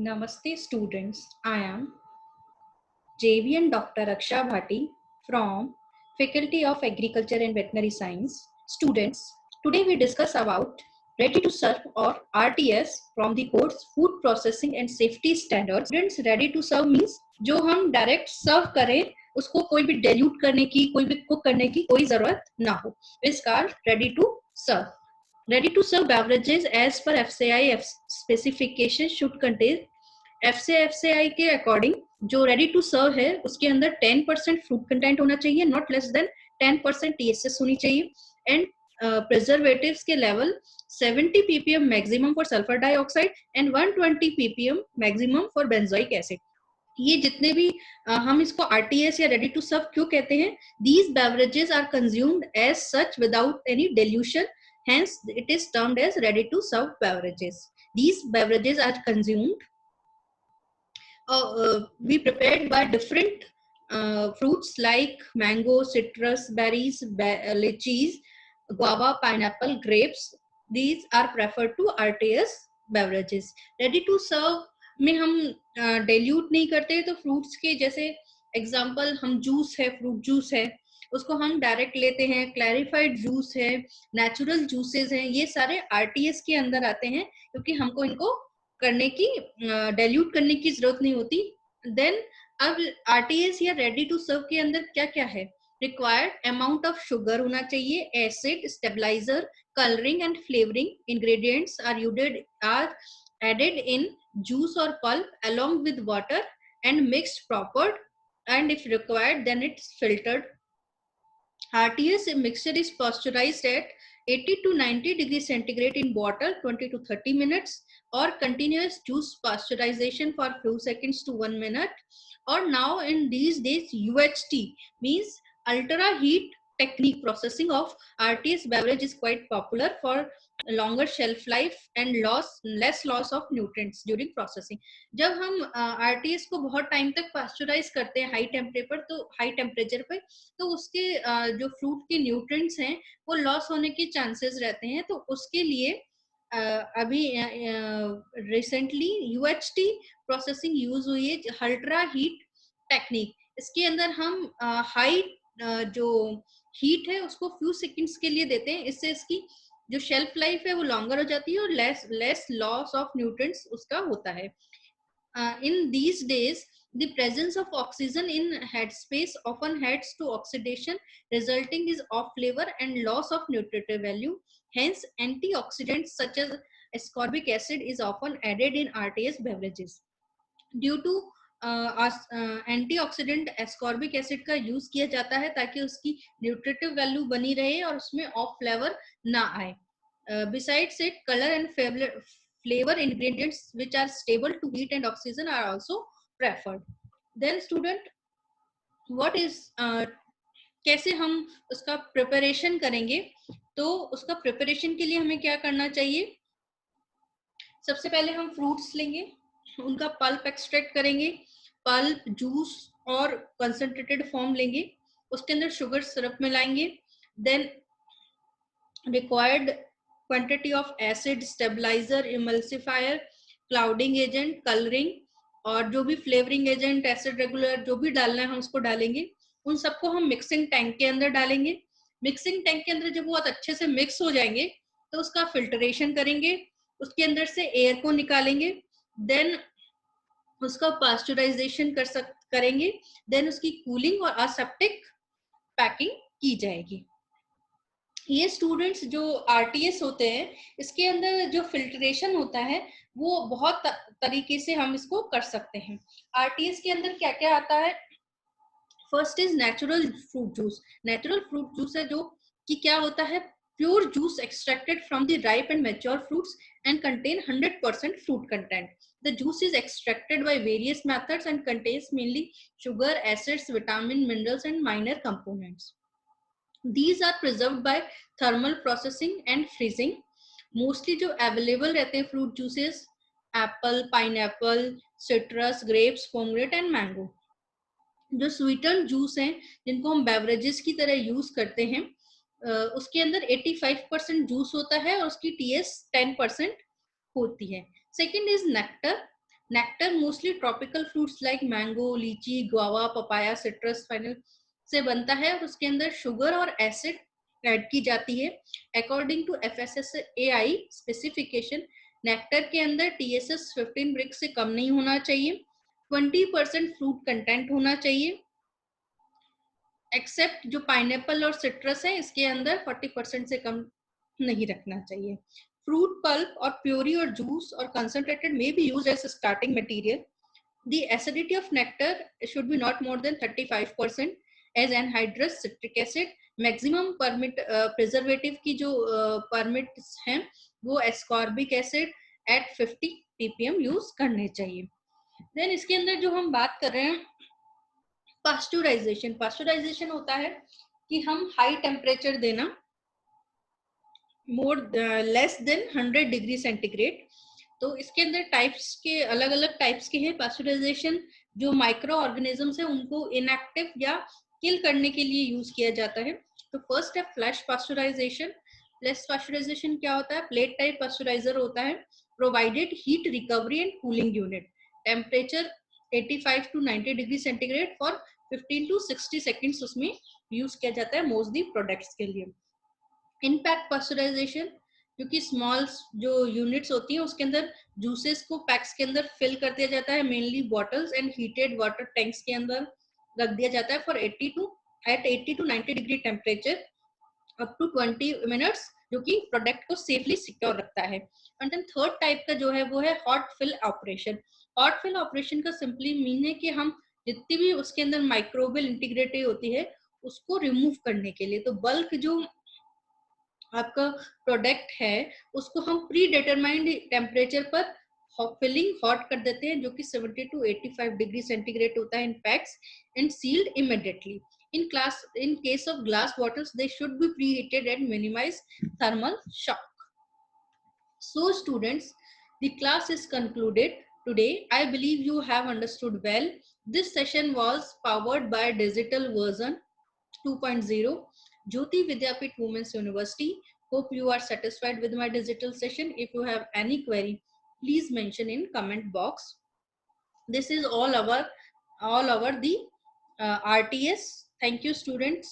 Namaste students, I am JVN Dr. Aksha Bhati from Faculty of Agriculture and Veterinary Science. Students, today we discuss about ready to serve or RTS from the course Food Processing and Safety Standards. Students, ready to serve means जो हम direct सर्व करें उसको कोई भी dilute करने की कोई भी कुक करने की कोई जरूरत ना हो. It's called ready to serve. Ready to serve beverages as per FCI specification should contain FCI के अकॉर्डिंग जो रेडी टू सर्व है उसके अंदर 10% फ्रूट कंटेंट होना चाहिए, नॉट लेस देन 10% TSS होनी चाहिए, एंड प्रिजर्वेटिव्स के level 70 ppm maximum for sulphur dioxide and 120 ppm maximum for benzoic acid. ये जितने भी हम इसको RTS या रेडी टू सर्व क्यों कहते हैं? These beverages are consumed as such without any dilution, hence it is termed as ready to serve beverages. These beverages are consumed be prepared by different fruits like mango, citrus, berries, lychees, guava, pineapple, grapes. These are preferred to RTS beverages. Ready to serve में हम dilute नहीं करते, तो fruits के जैसे example हम juice है, fruit juice है, उसको हम डायरेक्ट लेते हैं, क्लैरिफाइड जूस है, नेचुरल जूसेस हैं, ये सारे RTS के अंदर आते हैं क्योंकि हमको इनको करने की डाइल्यूट करने की जरूरत नहीं होती. देन अब RTS या रेडी टू सर्व के अंदर क्या क्या है? रिक्वायर्ड अमाउंट ऑफ शुगर होना चाहिए, acid, stabiliser, colouring and flavouring ingredients are added in juice or pulp along with water and mixed proper, and if required then it's filtered. RTS mixture is pasteurized at 80 to 90 degrees centigrade in bottle 20 to 30 minutes, or continuous juice pasteurization for few seconds to 1 minute. Or now in these days UHT means ultra heat technique processing of RTS beverage is quite popular for longer shelf life and less loss of nutrients during processing. जब हम RTS को बहुत time तक pasteurise करते हैं high temperature पे, तो उसके जो फ्रूट के न्यूट्रिएंट्स हैं वो लॉस होने के चांसेस रहते हैं. तो उसके लिए अभी रिसेंटली UHT प्रोसेसिंग यूज हुई है, अल्ट्रा हीट टेक्निक. इसके अंदर हम हाई जो हीट है उसको फ्यू सेकंड्स के लिए देते हैं, इससे इसकी जो शेल्फ लाइफ है वो लॉन्गर हो जाती है और लेस लॉस ऑफ न्यूट्रिएंट्स उसका होता है. In these days, the presence of oxygen in headspace often heads to oxidation, resulting is off flavor and loss of nutritive value. Hence, antioxidants such as ascorbic acid is often added in RTS beverages. Due to antioxidant ascorbic acid का use किया जाता है ताकि उसकी nutritive value बनी रहे और उसमें ऑफ फ्लेवर ना आए. Besides it, color and flavor ingredients which are stable to heat and oxygen are also preferred. Then student, what is कैसे हम उसका प्रिपरेशन करेंगे? तो उसका प्रिपरेशन के लिए हमें क्या करना चाहिए? सबसे पहले हम फ्रूट्स लेंगे, उनका पल्प एक्सट्रैक्ट करेंगे, पल्प, जूस और कंसंट्रेटेड फॉर्म लेंगे, उसके अंदर शुगर सिरप मिलाएंगे. Then required quantity of acid, stabiliser, emulsifier, clouding agent, colouring और जो भी फ्लेवरिंग एजेंट, एसिड रेगुलर जो भी डालना है हम उसको डालेंगे. उन सबको हम मिक्सिंग टैंक के अंदर डालेंगे. मिक्सिंग टैंक के अंदर जब बहुत अच्छे से मिक्स हो जाएंगे तो उसका फिल्टरेशन करेंगे, उसके अंदर से एयर को निकालेंगे, देन उसका पास्चराइजेशन करेंगे, देन उसकी कूलिंग और असेप्टिक पैकिंग की जाएगी. ये स्टूडेंट्स जो RTS होते हैं इसके अंदर जो फिल्ट्रेशन होता है वो बहुत तरीके से हम इसको कर सकते हैं. RTS के अंदर क्या क्या आता है? First is natural fruit juice. Natural fruit juice है जो कि क्या होता है? Pure juice extracted from the ripe and mature fruits and contain 100% fruit content. The juice is extracted by various methods and contains mainly sugar, acids, vitamin, minerals and minor components. These are preserved by thermal processing and freezing. Mostly जो available रहते हैं fruit juices, apple, pineapple, citrus, grapes, pomegranate and mango. जो स्वीटन juice हैं जिनको हम beverages की तरह use करते हैं उसके अंदर 85% जूस होता है और उसकी TS 10% होती है. Second is nectar. Nectar mostly tropical fruits like mango, लीची, गुआवा, पपाया, सिट्रस, फाइनल से बनता है और उसके अंदर शुगर और एसिड ऐड की जाती है। According to FSSAI specification, nectar के अंदर TSS 15 ब्रिक से कम नहीं होना चाहिए, 20% फ्रूट कंटेंट होना चाहिए। एक्सेप्ट जो पाइनएप्पल और सिट्रस है, इसके अंदर 40% से कम नहीं रखना चाहिए। फ्रूट पल्प और प्योरी और जूस और concentrated may be used as a starting material. The acidity of nectar should be not more than 35% as anhydrous citric acid. Maximum permit preservative की जो permits हैं वो ascorbic acid at 50 ppm use करने चाहिए। Then इसके अंदर जो हम बात कर रहे हैं पास्चुराइजेशन, पास्चुराइजेशन होता है कि हम हाई टेम्परेचर देना, more less than 100 degree centigrade. तो इसके अंदर टाइप्स के अलग अलग टाइप्स के हैं पास्चुराइजेशन। जो माइक्रो ऑर्गेनिजम्स है उनको इनएक्टिव या किल करने के लिए यूज किया जाता है। तो फर्स्ट है फ्लैश पास्चुराइजेशन। फ्लैश पास्चुराइजेशन क्या होता है? प्लेट टाइप पास्चुराइजर होता है, provided heat recovery and cooling unit, temperature 85 to 90 degree centigrade for 15 to 60 seconds उसमें यूज किया जाता है मोस्टली प्रोडक्ट्स के लिए। इनपैक्ट पास्चुराइजेशन, जो कि स्मॉल जो यूनिट्स होती हैं उसके अंदर जूसेस को पैक्स के अंदर फिल कर दिया जाता है, mainly bottles and heated water tanks के अंदर रख दिया जाता है for 80 to 90 degree temperature up to 20 minutes, जो कि प्रोडक्ट को सेफली सिक्योर रखता है। एंड देन थर्ड टाइप का जो है वो है hot fill operation. Hot fill operation का सिंपली मीन है कि हम जितनी भी उसके अंदर माइक्रोबियल इंटीग्रिटी होती है उसको रिमूव करने के लिए, तो बल्क जो आपका प्रोडक्ट है उसको हम प्री डिटरमाइंड टेम्परेचर पर फिलिंग हॉट कर देते हैं, जो कि 70 to 85 डिग्री सेंटीग्रेड होता है in packs and sealed immediately. In case of glass bottles, they should be preheated and minimize thermal shock. So students, the class is concluded today. I believe you have understood well. This session was powered by digital version 2.0, Jyoti Vidyapit Women's University. Hope you are satisfied with my digital session. If you have any query, please mention in comment box. This is all our the RTS. Thank you students.